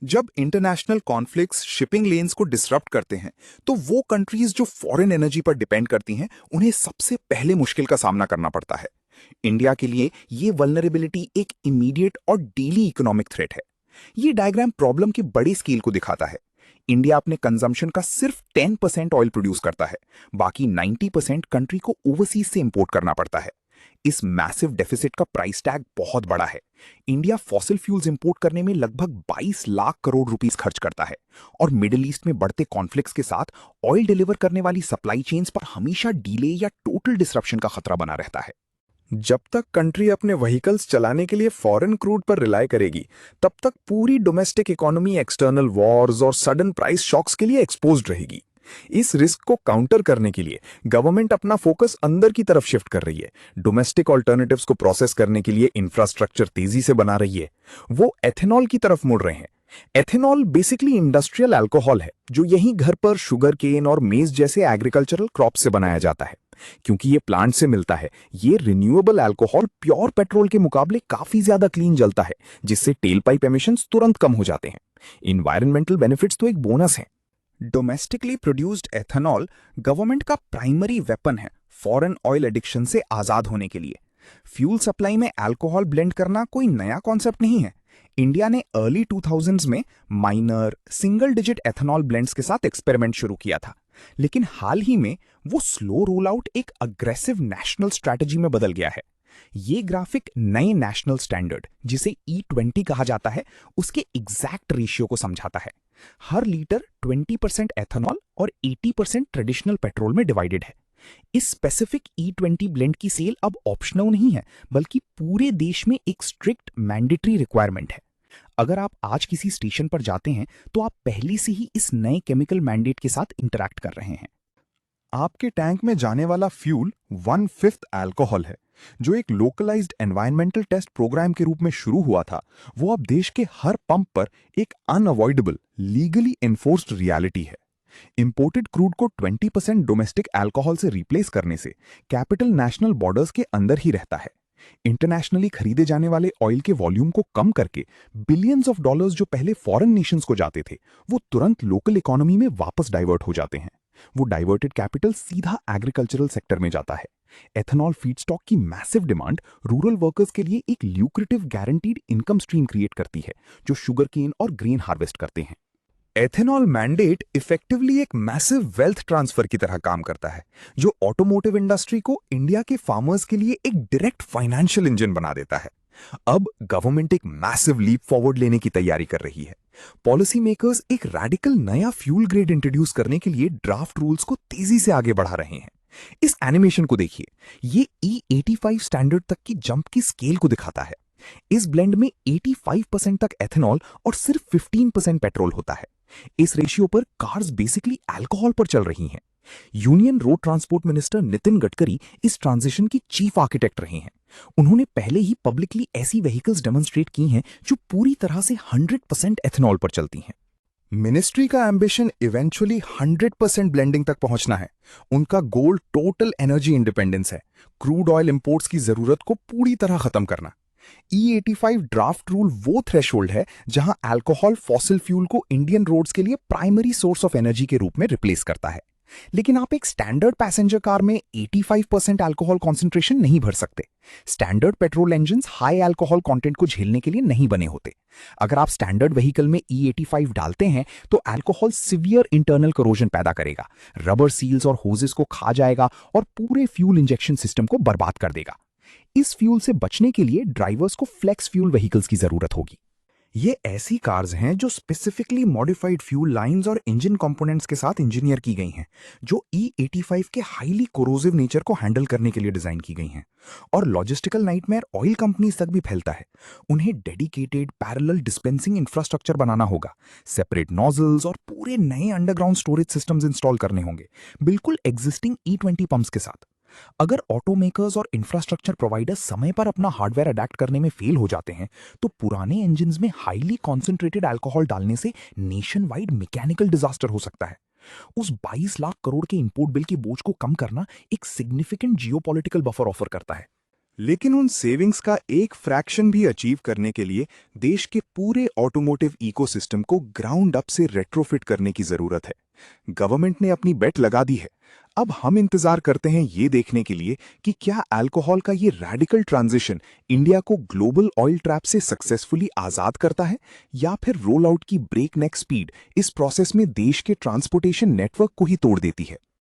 जब international conflicts shipping lens को disrupt करते हैं, तो वो कंट्रीज जो फॉरेन एनर्जी पर डिपेंड करती हैं, उन्हें सबसे पहले मुश्किल का सामना करना पड़ता है। इंडिया के लिए ये वल्नरेबिलिटी एक इमीडिएट और डेली इकोनॉमिक थ्रेट है। ये डायग्राम प्रॉब्लम की बड़ी स्केल को दिखाता है। इंडिया अपने कंजम्पशन का सिर्फ 10% ऑयल प्रोड्यूस करता है, बाकी 90% कंट्री को ओवरसीज से इंपोर्ट करना पड़ता है। इस मैसिव डेफिसिट का प्राइस टैग बहुत बड़ा है। इंडिया फॉसिल फ्यूल्स इंपोर्ट करने में लगभग 22 लाख करोड़ रुपीस खर्च करता है, और मिडिल ईस्ट में बढ़ते कॉन्फ्लिक्ट्स के साथ ऑयल डिलीवर करने वाली सप्लाई चेन्स पर हमेशा डिले या टोटल डिसरप्शन का खतरा बना रहता है। जब तक कंट्री अपने व्हीकल्स चलाने के लिए फॉरेन क्रूड पर रिलाय करेगी, तब तक पूरी डोमेस्टिक इकोनॉमी एक्सटर्नल वॉर्स और सडन प्राइस शॉक्स के लिए एक्सपोज्ड रहेगी। इस रिस्क को काउंटर करने के लिए गवर्नमेंट अपना फोकस अंदर की तरफ शिफ्ट कर रही है। डोमेस्टिक ऑल्टरनेटिव्स को प्रोसेस करने के लिए इंफ्रास्ट्रक्चर तेजी से बना रही है। वो एथेनॉल की तरफ मुड़ रहे हैं। एथेनॉल बेसिकली इंडस्ट्रियल अल्कोहल है, जो यहीं घर पर शुगर केन और मेज जैसे एग्रीकल्चरल क्रॉप से बनाया जाता है। क्योंकि ये प्लांट से मिलता है, ये रिन्यूएबल अल्कोहल प्योर पेट्रोल के मुकाबले काफी ज्यादा क्लीन जलता है, जिससे टेल पाइप एमिशंस तुरंत कम हो जाते हैं। इन्वायरमेंटल बेनिफिट्स तो एक बोनस है। डोमेस्टिकली प्रोड्यूस्ड एथेनॉल गवर्नमेंट का प्राइमरी वेपन है फॉरेन ऑयल एडिक्शन से आजाद होने के लिए। फ्यूल सप्लाई में अल्कोहल ब्लेंड करना कोई नया कॉन्सेप्ट नहीं है। इंडिया ने अर्ली 2000s में minor single digit ethanol blends के साथ एक्सपेरिमेंट शुरू किया था, लेकिन हाल ही में वो स्लो रोल आउट एक अग्रेसिव नेशनल स्ट्रैटेजी में बदल गया है। ये ग्राफिक नए नेशनल स्टैंडर्ड, जिसे E20 कहा जाता है, उसके एग्जैक्ट रेशियो को समझाता है। हर लीटर 20% एथेनॉल और 80% ट्रेडिशनल पेट्रोल में डिवाइडेड है। इस स्पेसिफिक E20 ब्लेंड की सेल अब ऑप्शनल नहीं है, बल्कि पूरे देश में एक स्ट्रिक्ट मैंडेटरी रिक्वायरमेंट है। अगर आप आज किसी स्टेशन पर जाते हैं, तो आप पहले से ही इस नए केमिकल मैंडेट के साथ इंटरैक्ट कर रहे हैं। आपके टैंक में जाने वाला फ्यूल 1/5 अल्कोहल है, जो एक लोकलाइज्ड एनवायरमेंटल टेस्ट प्रोग्राम के रूप में शुरू हुआ था। वो अब देश के हर पंप पर एक अनअवॉइडेबल, लीगली एनफोर्स्ड रियलिटी है। इंपोर्टेड क्रूड को 20% डोमेस्टिक अल्कोहल से रिप्लेस करने से कैपिटल नेशनल बॉर्डर्स के अंदर ही रहता है। इंटरनेशनली खरीदे जाने वाले ऑयल के वॉल्यूम को कम करके बिलियंस ऑफ डॉलर्स जो पहले फॉरेन नेशंस को जाते थे, वो तुरंत लोकल इकोनॉमी में वापस डाइवर्ट हो जाते हैं। वो डाइवर्टेड कैपिटल सीधा एग्रीकल्चरल सेक्टर में जाता है। एथेनॉल फीडस्टॉक की मैसिव डिमांड रूरल वर्कर्स के लिए एक lucrative guaranteed income stream create करती है, जो शुगर केन और ग्रेन हार्वेस्ट करते हैं। एथेनॉल मैंडेट इफेक्टिवली एक मैसिव वेल्थ ट्रांसफर की तरह काम करता है, जो ऑटोमोटिव इंडस्ट्री को इंडिया के फार्मर्स के लिए एक डायरेक्ट फाइनेंशियल इंजन बना देता है। अब गवर्नमेंट एक मैसिव लीप फॉरवर्ड लेने की तैयारी कर रही है। पॉलिसी मेकर्स एक रैडिकल नया फ्यूल ग्रेड इंट्रोड्यूस करने के लिए ड्राफ्ट रूल्स को तेजी से आगे बढ़ा रहे हैं। इस एनिमेशन को देखिए, ये E85 स्टैंडर्ड तक की जंप की स्केल को दिखाता है। इस ब्लेंड में 85% तक एथेनॉल और सिर्फ 15% पेट्रोल होता है। इस रेशियो पर कार्स बेसिकली अल्कोहल पर चल रही हैं। Union road transport minister Nitin Gadkari इस ट्रांजिशन की चीफ आर्किटेक्ट रहे हैं। उन्होंने पहले ही पब्लिकली ऐसी व्हीकल्स डेमोन्स्ट्रेट की हैं जो पूरी तरह से 100% एथेनॉल पर चलती हैं। मिनिस्ट्री का एम्बिशन इवेंचुअली 100% ब्लेंडिंग तक पहुंचना है। उनका गोल टोटल एनर्जी इंडिपेंडेंस है, क्रूड ऑयल इंपोर्ट्स की जरूरत को पूरी तरह खत्म करना। E85 ड्राफ्ट रूल वो थ्रेशोल्ड है जहां अल्कोहल फॉसिल फ्यूल को इंडियन रोड्स के लिए प्राइमरी सोर्स ऑफ एनर्जी के रूप में रिप्लेस करता है। लेकिन आप एक स्टैंडर्ड पैसेंजर कार में 85% अल्कोहल कॉन्सेंट्रेशन नहीं भर सकते। Standard petrol engines high alcohol content को झेलने के लिए नहीं बने होते। अगर आप स्टैंडर्ड व्हीकल में E85 डालते हैं, तो अल्कोहल सिवियर इंटरनल करोजन पैदा करेगा, रबर सील्स और होजेस को खा जाएगा और पूरे फ्यूल इंजेक्शन सिस्टम को बर्बाद कर देगा। इस फ्यूल से बचने के लिए ड्राइवर्स को फ्लेक्स फ्यूल व्हीकल्स की जरूरत होगी। ये ऐसी कार्स हैं जो स्पेसिफिकली मॉडिफाइड फ्यूल लाइंस और इंजन कंपोनेंट्स के साथ इंजीनियर की गई हैं, जो E85 के हाईली कोरोसिव नेचर को हैंडल करने के लिए डिजाइन की गई हैं। और लॉजिस्टिकल नाइटमेयर ऑयल कंपनीज तक भी फैलता है। उन्हें डेडिकेटेड पैरेलल डिस्पेंसिंग इंफ्रास्ट्रक्चर बनाना होगा, सेपरेट नोजल्स और पूरे नए अंडरग्राउंड स्टोरेज सिस्टम्स इंस्टॉल करने होंगे, बिल्कुल एग्जिस्टिंग E20 पंप्स के साथ। अगर ऑटोमेकर्स और इंफ्रास्ट्रक्चर प्रोवाइडर्स समय पर अपना हार्डवेयर अडैप्ट करने में फेल हो जाते हैं, तो पुराने इंजन्स में हाईली कॉन्सेंट्रेटेड अल्कोहल डालने से नेशन वाइड मैकेनिकल डिजास्टर हो सकता है। उस 22 लाख करोड़ के इंपोर्ट बिल के बोझ को कम करना एक सिग्निफिकेंट जियोपॉलिटिकल बफर ऑफर करता है। लेकिन उन सेविंग्स का एक फ्रैक्शन भी अचीव करने के लिए देश के पूरे ऑटोमोटिव इकोसिस्टम को ग्राउंड अप से रेट्रोफिट करने की जरूरत है। गवर्नमेंट ने अपनी बेट लगा दी है। अब हम इंतजार करते हैं ये देखने के लिए कि क्या अल्कोहल का ये रैडिकल ट्रांजिशन इंडिया को ग्लोबल ऑयल ट्रैप से सक्सेसफुली आजाद करता है, या फिर रोल आउट की ब्रेक नेक स्पीड इस प्रोसेस में देश के ट्रांसपोर्टेशन नेटवर्क को ही तोड़ देती है।